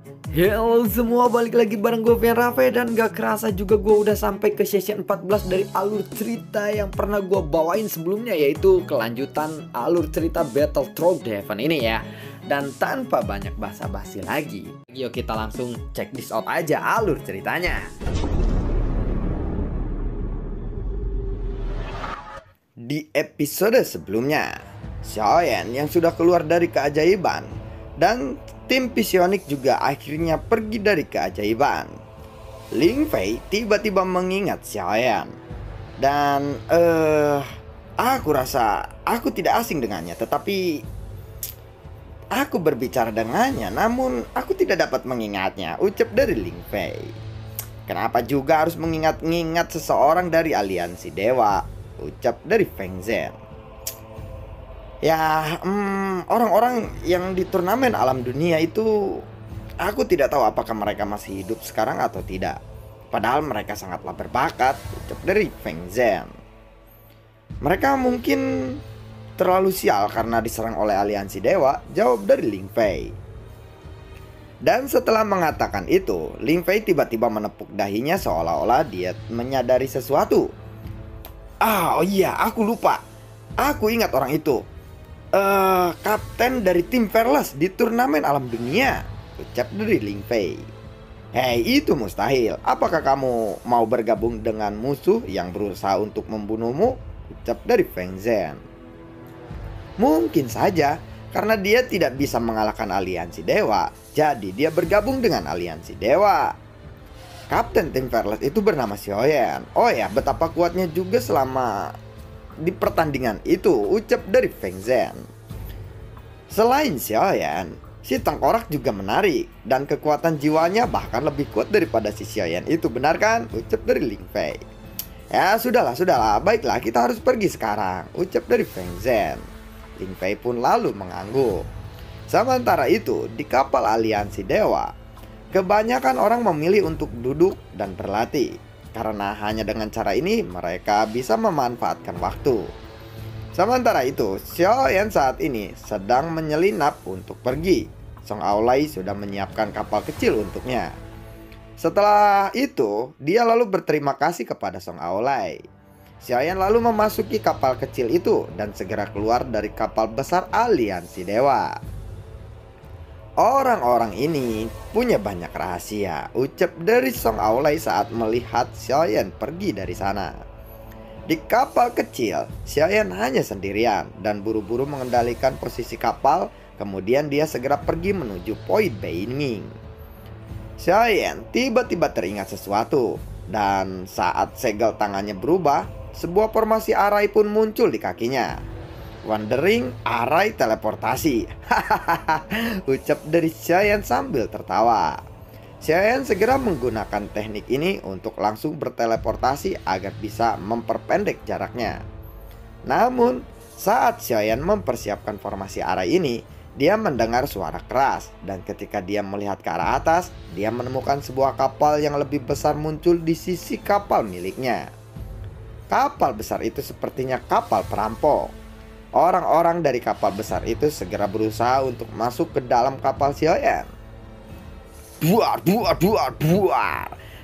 Halo semua, balik lagi bareng gue Vian Rafe. Dan gak kerasa juga gue udah sampai ke session 14 dari alur cerita yang pernah gue bawain sebelumnya, yaitu kelanjutan alur cerita Battlethrough the Heaven ini ya. Dan tanpa banyak basa-basi lagi, yuk kita langsung check this out aja alur ceritanya. Di episode sebelumnya, Xiaoyan yang sudah keluar dari keajaiban dan tim Psionik juga akhirnya pergi dari keajaiban. Ling Fei tiba-tiba mengingat Xiaoyan. Dan aku rasa aku tidak asing dengannya, tetapi aku berbicara dengannya namun aku tidak dapat mengingatnya, ucap dari Ling Fei. Kenapa juga harus mengingat-ingat seseorang dari aliansi dewa, ucap dari Feng Zhen. Ya, orang-orang yang di turnamen alam dunia itu, aku tidak tahu apakah mereka masih hidup sekarang atau tidak. Padahal mereka sangatlah berbakat, ucap dari Feng Zhen. Mereka mungkin terlalu sial karena diserang oleh aliansi dewa, jawab dari Ling Fei. Dan setelah mengatakan itu, Ling Fei tiba-tiba menepuk dahinya seolah-olah dia menyadari sesuatu. Oh iya, aku lupa. Aku ingat orang itu. Kapten dari tim Fearless di turnamen alam dunia, ucap dari Ling Fei. Hei, itu mustahil. Apakah kamu mau bergabung dengan musuh yang berusaha untuk membunuhmu? Ucap dari Feng Zhen. Mungkin saja, karena dia tidak bisa mengalahkan aliansi dewa, jadi dia bergabung dengan aliansi dewa. Kapten tim Fearless itu bernama Xiaoyan. Oh ya, betapa kuatnya juga selama di pertandingan itu, ucap dari Feng Zhen. Selain Xiaoyan, si tengkorak juga menarik dan kekuatan jiwanya bahkan lebih kuat daripada si Xiaoyan itu, benar kan? Ucap dari Ling Fei. Ya sudahlah, baiklah kita harus pergi sekarang, ucap dari Feng Zhen. Ling Fei pun lalu mengangguk. Sementara itu, di kapal aliansi dewa, kebanyakan orang memilih untuk duduk dan berlatih. Karena hanya dengan cara ini mereka bisa memanfaatkan waktu. Sementara itu, Xiaoyan saat ini sedang menyelinap untuk pergi. Song Aolai sudah menyiapkan kapal kecil untuknya. Setelah itu, dia lalu berterima kasih kepada Song Aolai. Xiaoyan lalu memasuki kapal kecil itu dan segera keluar dari kapal besar aliansi dewa. Orang-orang ini punya banyak rahasia, ucap dari Song Aolai saat melihat Xiaoyan pergi dari sana. Di kapal kecil, Xiaoyan hanya sendirian dan buru-buru mengendalikan posisi kapal. Kemudian dia segera pergi menuju Point Beiming. Xiaoyan tiba-tiba teringat sesuatu, dan saat segel tangannya berubah, sebuah formasi arai pun muncul di kakinya. Wandering Arai teleportasi. Ucap dari Xiaoyan sambil tertawa. Xiaoyan segera menggunakan teknik ini untuk langsung berteleportasi agar bisa memperpendek jaraknya. Namun saat Xiaoyan mempersiapkan formasi arai ini, dia mendengar suara keras. Dan ketika dia melihat ke arah atas, dia menemukan sebuah kapal yang lebih besar muncul di sisi kapal miliknya. Kapal besar itu sepertinya kapal perampok. Orang-orang dari kapal besar itu segera berusaha untuk masuk ke dalam kapal Xiaoyan. Buar.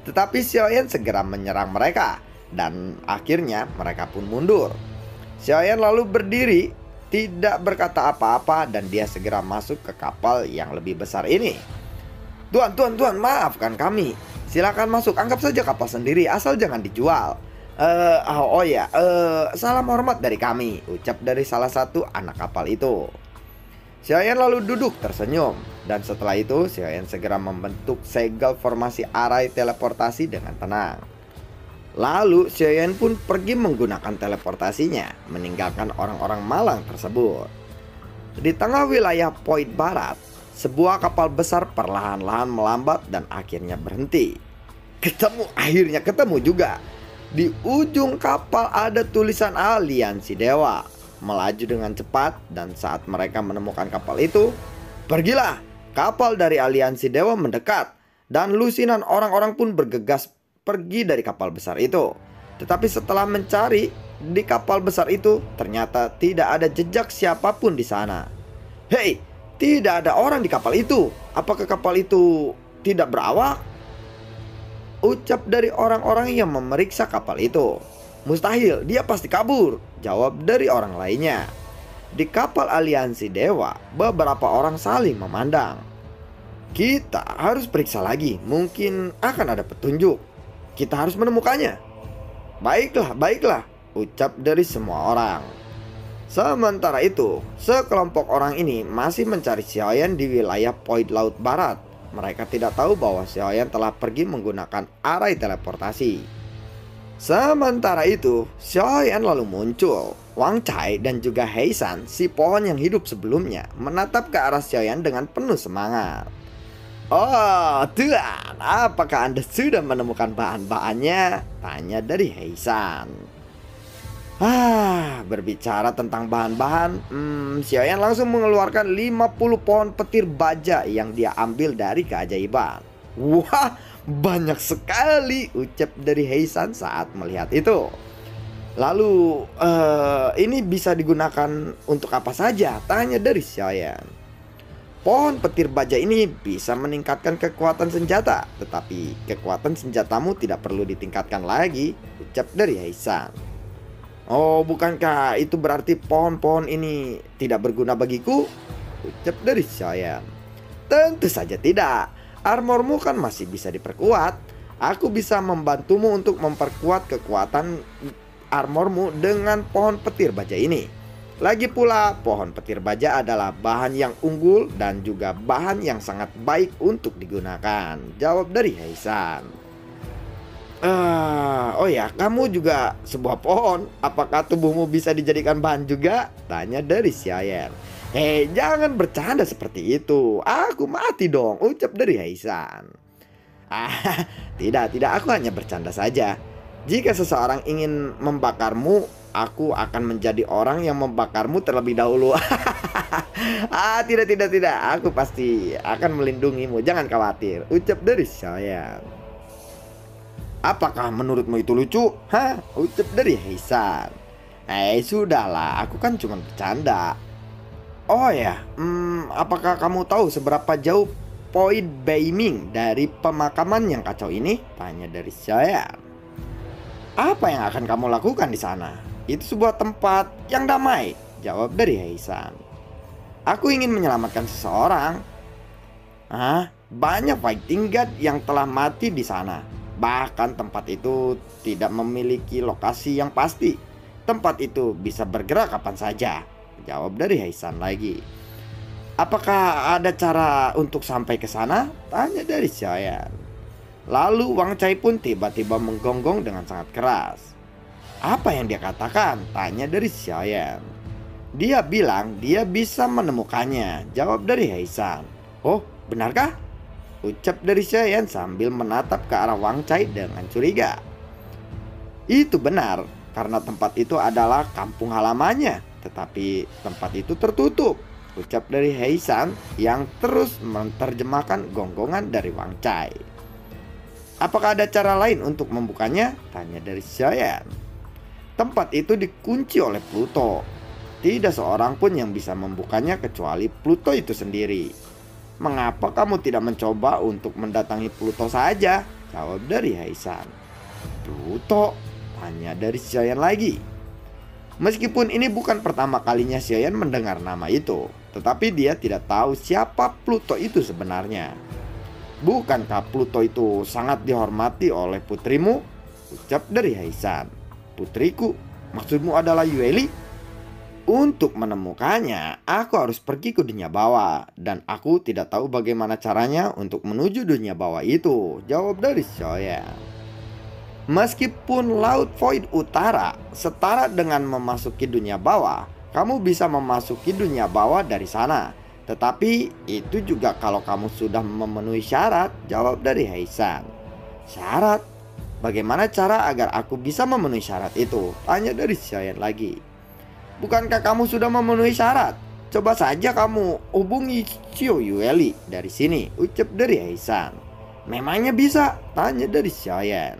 Tetapi Xiaoyan segera menyerang mereka, dan akhirnya mereka pun mundur. Xiaoyan lalu berdiri, tidak berkata apa-apa, dan dia segera masuk ke kapal yang lebih besar ini. Tuan, maafkan kami. Silakan masuk, anggap saja kapal sendiri, asal jangan dijual. Salam hormat dari kami, ucap dari salah satu anak kapal itu. Xiaoyan lalu duduk tersenyum, dan setelah itu Xiaoyan segera membentuk segel formasi arai teleportasi dengan tenang. Lalu Xiaoyan pun pergi menggunakan teleportasinya, meninggalkan orang-orang malang tersebut. Di tengah wilayah Point Barat, sebuah kapal besar perlahan-lahan melambat dan akhirnya berhenti. Akhirnya ketemu juga. Di ujung kapal ada tulisan aliansi dewa. Melaju dengan cepat, dan saat mereka menemukan kapal itu, pergilah. Kapal dari aliansi dewa mendekat, dan lusinan orang-orang pun bergegas pergi dari kapal besar itu. Tetapi setelah mencari di kapal besar itu, ternyata tidak ada jejak siapapun di sana. Hei, Tidak ada orang di kapal itu. Apakah kapal itu tidak berawak? Ucap dari orang-orang yang memeriksa kapal itu. Mustahil, dia pasti kabur, jawab dari orang lainnya. Di kapal aliansi dewa, beberapa orang saling memandang. Kita harus periksa lagi, mungkin akan ada petunjuk. Kita harus menemukannya. Baiklah, baiklah, ucap dari semua orang. Sementara itu, sekelompok orang ini masih mencari Xiaoyan di wilayah Point Laut Barat. Mereka tidak tahu bahwa Xiaoyan telah pergi menggunakan arai teleportasi. Sementara itu, Xiaoyan lalu muncul. Wang Cai dan juga Heisan, si pohon yang hidup sebelumnya, menatap ke arah Xiaoyan dengan penuh semangat. Oh, Tuan, apakah Anda sudah menemukan bahan-bahannya? Tanya dari Heisan. Berbicara tentang bahan-bahan, Xiaoyan langsung mengeluarkan 50 pohon petir baja yang dia ambil dari keajaiban. Wah, banyak sekali, ucap dari Heisan saat melihat itu. Lalu, ini bisa digunakan untuk apa saja? Tanya dari Xiaoyan. Pohon petir baja ini bisa meningkatkan kekuatan senjata, tetapi kekuatan senjatamu tidak perlu ditingkatkan lagi, ucap dari Heisan. Oh, bukankah itu berarti pohon-pohon ini tidak berguna bagiku? Ucap dari Xiaoyan. Tentu saja tidak. Armormu kan masih bisa diperkuat. Aku bisa membantumu untuk memperkuat kekuatan armormu dengan pohon petir baja ini. Lagi pula, pohon petir baja adalah bahan yang unggul dan juga bahan yang sangat baik untuk digunakan, jawab dari Heisan. Oh ya, kamu juga sebuah pohon. Apakah tubuhmu bisa dijadikan bahan juga? Tanya dari Xiaoyan. Hei, jangan bercanda seperti itu. Aku mati dong, ucap dari Heisan. Tidak, aku hanya bercanda saja. Jika seseorang ingin membakarmu, aku akan menjadi orang yang membakarmu terlebih dahulu. Tidak. Aku pasti akan melindungimu. Jangan khawatir, ucap dari Xiaoyan. Apakah menurutmu itu lucu? Ucap dari Heisan. Sudahlah, aku kan cuma bercanda. Oh ya, apakah kamu tahu seberapa jauh Point Beiming dari pemakaman yang kacau ini? Tanya dari Xiaoyan. Apa yang akan kamu lakukan di sana? Itu sebuah tempat yang damai, jawab dari Heisan. Aku ingin menyelamatkan seseorang. Banyak fighting god yang telah mati di sana. Bahkan tempat itu tidak memiliki lokasi yang pasti. Tempat itu bisa bergerak kapan saja, jawab dari Heisan lagi. Apakah ada cara untuk sampai ke sana? Tanya dari Xiaoyan. Lalu Wang Cai pun tiba-tiba menggonggong dengan sangat keras. Apa yang dia katakan? Tanya dari Xiaoyan. Dia bilang dia bisa menemukannya, jawab dari Heisan. Oh, benarkah? Ucap dari Xiaoyan sambil menatap ke arah Wang Cai dengan curiga. Itu benar, karena tempat itu adalah kampung halamannya, tetapi tempat itu tertutup, ucap dari Heisan yang terus menerjemahkan gonggongan dari Wang Cai. Apakah ada cara lain untuk membukanya? Tanya dari Xiaoyan. Tempat itu dikunci oleh Pluto. Tidak seorang pun yang bisa membukanya kecuali Pluto itu sendiri. Mengapa kamu tidak mencoba untuk mendatangi Pluto saja? Jawab dari Heisan. Pluto? Tanya dari Xiaoyan lagi. Meskipun ini bukan pertama kalinya Xiaoyan mendengar nama itu, tetapi dia tidak tahu siapa Pluto itu sebenarnya. Bukankah Pluto itu sangat dihormati oleh putrimu? Ucap dari Heisan. Putriku? Maksudmu adalah Yueli? Untuk menemukannya, aku harus pergi ke dunia bawah. Dan aku tidak tahu bagaimana caranya untuk menuju dunia bawah itu, jawab dari Xiaoyan. Meskipun Laut Void Utara setara dengan memasuki dunia bawah, kamu bisa memasuki dunia bawah dari sana. Tetapi itu juga kalau kamu sudah memenuhi syarat, jawab dari Heisan. Syarat? Bagaimana cara agar aku bisa memenuhi syarat itu? Tanya dari Xiaoyan lagi. Bukankah kamu sudah memenuhi syarat? Coba saja kamu hubungi Xiao Yueli dari sini, ucap dari Heisan. Memangnya bisa? Tanya dari Xiaoyan.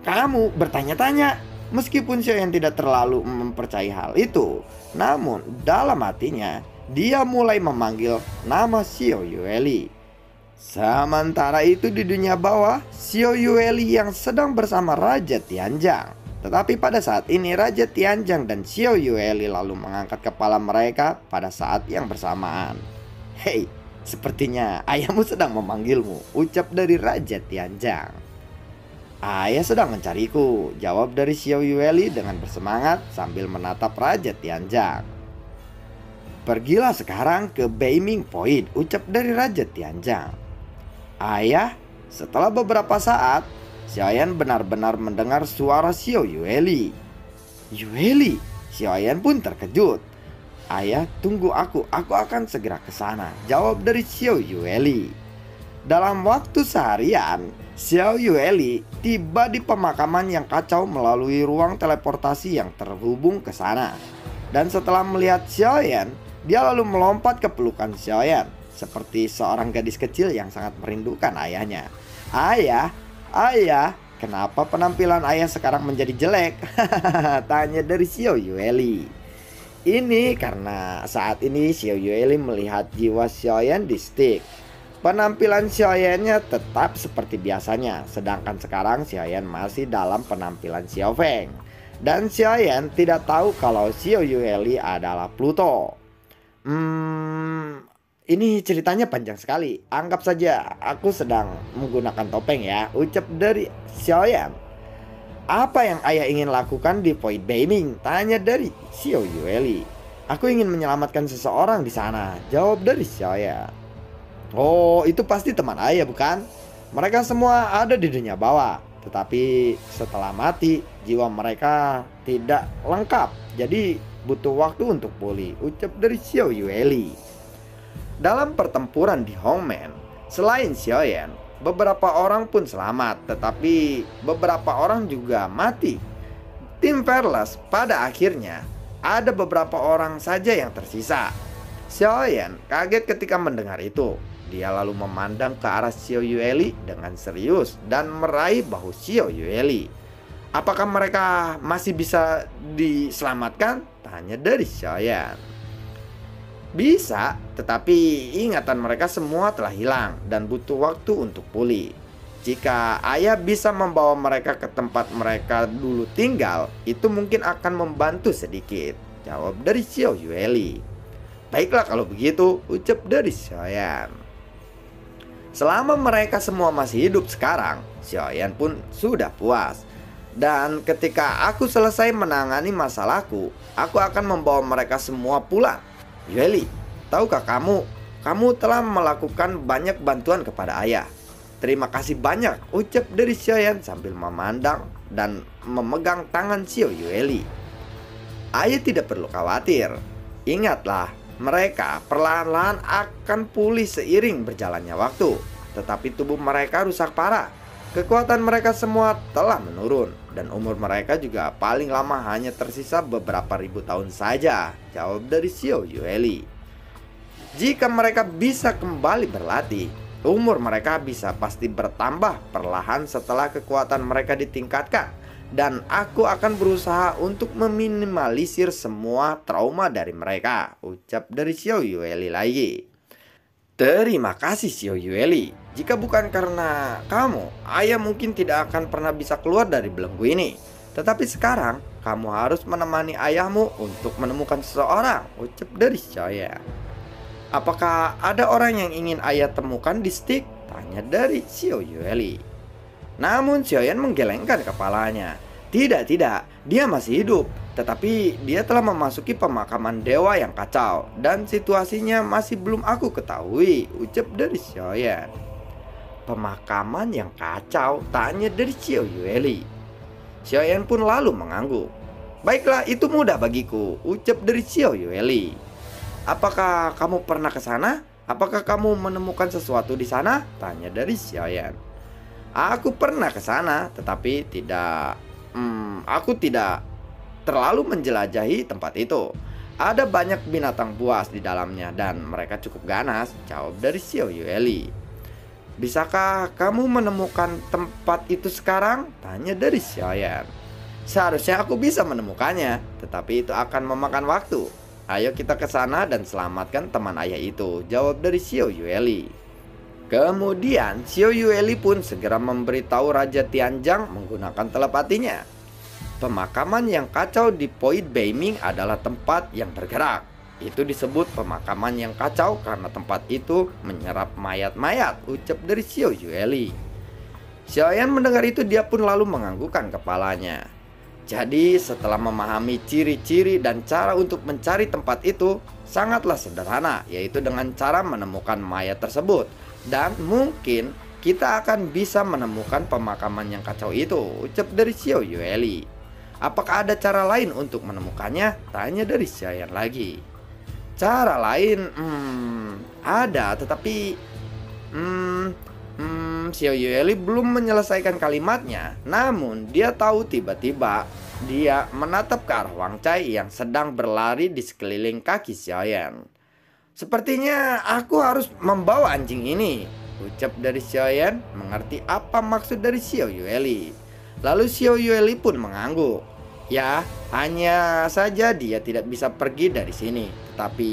Kamu bertanya-tanya. Meskipun Xiaoyan tidak terlalu mempercayai hal itu, namun dalam hatinya dia mulai memanggil nama Xiao Yueli. Sementara itu di dunia bawah, Xiao Yueli yang sedang bersama Raja Tianjang. Tetapi pada saat ini Raja Tianjang dan Xiao Yueli lalu mengangkat kepala mereka pada saat yang bersamaan. "Hei, sepertinya ayahmu sedang memanggilmu," ucap dari Raja Tianjang. "Ayah sedang mencariku," jawab dari Xiao Yueli dengan bersemangat sambil menatap Raja Tianjang. "Pergilah sekarang ke Beiming Point," ucap dari Raja Tianjang. "Ayah." Setelah beberapa saat, Xiaoyan benar-benar mendengar suara Xiao Yueli. "Yueli?" Xiaoyan pun terkejut. "Ayah, tunggu aku akan segera ke sana," jawab dari Xiao Yueli. Dalam waktu seharian, Xiao Yueli tiba di pemakaman yang kacau melalui ruang teleportasi yang terhubung ke sana. Dan setelah melihat Xiaoyan, dia lalu melompat ke pelukan Xiaoyan seperti seorang gadis kecil yang sangat merindukan ayahnya. Ayah, kenapa penampilan ayah sekarang menjadi jelek?" tanya dari Xiao Yueli. Ini karena saat ini Xiao Yueli melihat jiwa Xiaoyan di stick. Penampilan Xiaoyannya tetap seperti biasanya, sedangkan sekarang Xiaoyan masih dalam penampilan Xiao Feng. Dan Xiaoyan tidak tahu kalau Xiao Yueli adalah Pluto. Ini ceritanya panjang sekali. Anggap saja aku sedang menggunakan topeng ya, ucap dari Xiaoyan. "Apa yang ayah ingin lakukan di Point Beiming?" tanya dari Xiao Yueli. "Aku ingin menyelamatkan seseorang di sana," jawab dari Xiaoyan. "Oh, itu pasti teman ayah bukan? Mereka semua ada di dunia bawah. Tetapi setelah mati, jiwa mereka tidak lengkap. Jadi butuh waktu untuk pulih," ucap dari Xiao Yueli. Dalam pertempuran di Hongmen, selain Xiaoyan, beberapa orang pun selamat, tetapi beberapa orang juga mati. Tim Fearless pada akhirnya ada beberapa orang saja yang tersisa. Xiaoyan kaget ketika mendengar itu. Dia lalu memandang ke arah Xiao Yueli dengan serius dan meraih bahu Xiao Yueli. "Apakah mereka masih bisa diselamatkan?" tanya dari Xiaoyan. "Bisa, tetapi ingatan mereka semua telah hilang dan butuh waktu untuk pulih. Jika ayah bisa membawa mereka ke tempat mereka dulu tinggal, itu mungkin akan membantu sedikit," jawab dari Xiao Yueli. "Baiklah kalau begitu," ucap dari Xiaoyan. Selama mereka semua masih hidup sekarang, Xiaoyan pun sudah puas. "Dan ketika aku selesai menangani masalahku, aku akan membawa mereka semua pulang. Yueli, tahukah kamu telah melakukan banyak bantuan kepada ayah. Terima kasih banyak," ucap dari Xiaoyan sambil memandang dan memegang tangan Xiao Yueli. "Ayah tidak perlu khawatir. Ingatlah, mereka perlahan-lahan akan pulih seiring berjalannya waktu. Tetapi tubuh mereka rusak parah. Kekuatan mereka semua telah menurun dan umur mereka juga paling lama hanya tersisa beberapa ribu tahun saja," jawab dari Xiao Yueli. "Jika mereka bisa kembali berlatih, umur mereka bisa pasti bertambah perlahan setelah kekuatan mereka ditingkatkan. Dan aku akan berusaha untuk meminimalisir semua trauma dari mereka," ucap dari Xiao Yueli lagi. "Terima kasih Xiao Yueli. Jika bukan karena kamu, ayah mungkin tidak akan pernah bisa keluar dari belenggu ini. Tetapi sekarang, kamu harus menemani ayahmu untuk menemukan seseorang," ucap dari Xiaoyan. "Apakah ada orang yang ingin ayah temukan di stick?" tanya dari Xiao Yueli. Namun Xiaoyan menggelengkan kepalanya. Tidak, dia masih hidup. Tetapi dia telah memasuki pemakaman dewa yang kacau dan situasinya masih belum aku ketahui, ucap dari Xiaoyan. "Pemakaman yang kacau?" tanya dari Xiao Yueli. Xiaoyan pun lalu mengangguk. "Baiklah, itu mudah bagiku," ucap dari Xiao Yueli. "Apakah kamu pernah ke sana? Apakah kamu menemukan sesuatu di sana?" tanya dari Xiaoyan. "Aku pernah ke sana, tetapi aku tidak terlalu menjelajahi tempat itu. Ada banyak binatang buas di dalamnya dan mereka cukup ganas," jawab dari Xiao Yueli. "Bisakah kamu menemukan tempat itu sekarang?" tanya dari Xiaoyan. "Seharusnya aku bisa menemukannya, tetapi itu akan memakan waktu. Ayo kita ke sana dan selamatkan teman ayah itu, jawab dari Xiao Yueli. Kemudian Xiao Yueli pun segera memberitahu Raja Tianjang menggunakan telepatinya. Pemakaman yang kacau di Point Beiming adalah tempat yang bergerak. Itu disebut pemakaman yang kacau karena tempat itu menyerap mayat-mayat, ucap dari Xiao Yueli. Xiaoyan mendengar itu dia pun lalu menganggukkan kepalanya. Jadi setelah memahami ciri-ciri dan cara untuk mencari tempat itu sangatlah sederhana, yaitu dengan cara menemukan mayat tersebut. Dan mungkin kita akan bisa menemukan pemakaman yang kacau itu, ucap dari Xiao Yueli. Apakah ada cara lain untuk menemukannya? Tanya dari Xiaoyan lagi. Cara lain? Ada, tetapi Xiao Yueli belum menyelesaikan kalimatnya. Namun dia tahu tiba-tiba dia menatap ke arah Wang Cai yang sedang berlari di sekeliling kaki Xiaoyan. Sepertinya aku harus membawa anjing ini, ucap dari Xiaoyan mengerti apa maksud dari Xiao Yueli. Lalu Xiao Yueli pun mengangguk. Ya, hanya saja dia tidak bisa pergi dari sini. Tetapi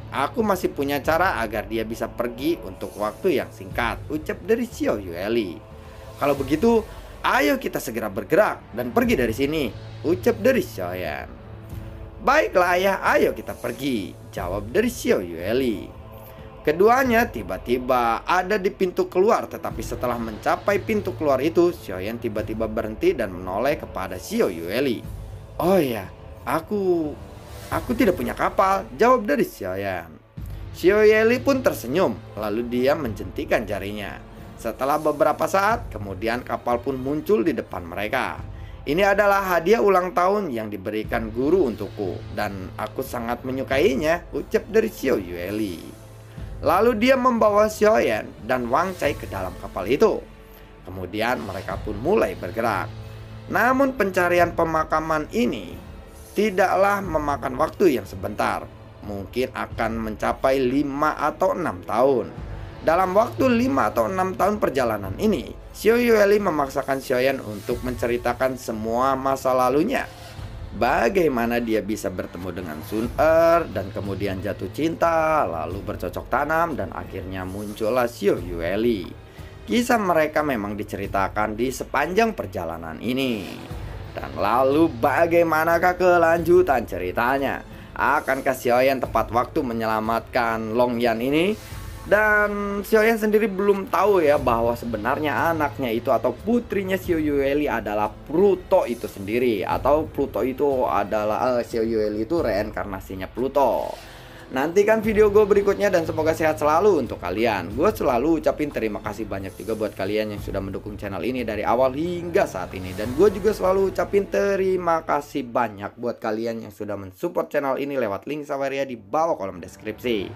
aku masih punya cara agar dia bisa pergi untuk waktu yang singkat, ucap dari Xiao Yueli. Kalau begitu, ayo kita segera bergerak dan pergi dari sini, ucap dari Xiaoyan. Baiklah ayah, ayo kita pergi, jawab dari Xiao Yueli. Keduanya tiba-tiba ada di pintu keluar, tetapi setelah mencapai pintu keluar itu, Xiaoyan tiba-tiba berhenti dan menoleh kepada Xiao Yueli. Oh ya, aku tidak punya kapal, jawab dari Xiaoyan. Xiao Yueli pun tersenyum, lalu dia menjentikan jarinya. Setelah beberapa saat, kemudian kapal pun muncul di depan mereka. Ini adalah hadiah ulang tahun yang diberikan guru untukku, dan aku sangat menyukainya, ucap dari Xiao Yueli. Lalu dia membawa Xiaoyan dan Wang Cai ke dalam kapal itu. Kemudian mereka pun mulai bergerak. Namun pencarian pemakaman ini tidaklah memakan waktu yang sebentar. Mungkin akan mencapai 5 atau 6 tahun. Dalam waktu 5 atau 6 tahun perjalanan ini, Xiao Yueli memaksakan Xiaoyan untuk menceritakan semua masa lalunya. Bagaimana dia bisa bertemu dengan Sun Er dan kemudian jatuh cinta, lalu bercocok tanam dan akhirnya muncullah Xiao Yueli. Kisah mereka memang diceritakan di sepanjang perjalanan ini. Dan lalu bagaimanakah kelanjutan ceritanya? Akankah Xiaoyan tepat waktu menyelamatkan Long Yan ini? Dan Xiaoyan sendiri belum tahu ya bahwa sebenarnya anaknya itu atau putrinya Xiao Yueli adalah Pluto itu sendiri. Atau Pluto itu adalah Xiao Yueli itu reinkarnasinya Pluto. Nantikan video gue berikutnya dan semoga sehat selalu untuk kalian. Gue selalu ucapin terima kasih banyak juga buat kalian yang sudah mendukung channel ini dari awal hingga saat ini. Dan gue juga selalu ucapin terima kasih banyak buat kalian yang sudah mensupport channel ini lewat link Saweria di bawah kolom deskripsi.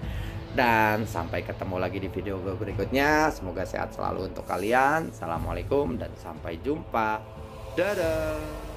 Dan sampai ketemu lagi di video gue berikutnya. Semoga sehat selalu untuk kalian. Assalamualaikum dan sampai jumpa. Dadah.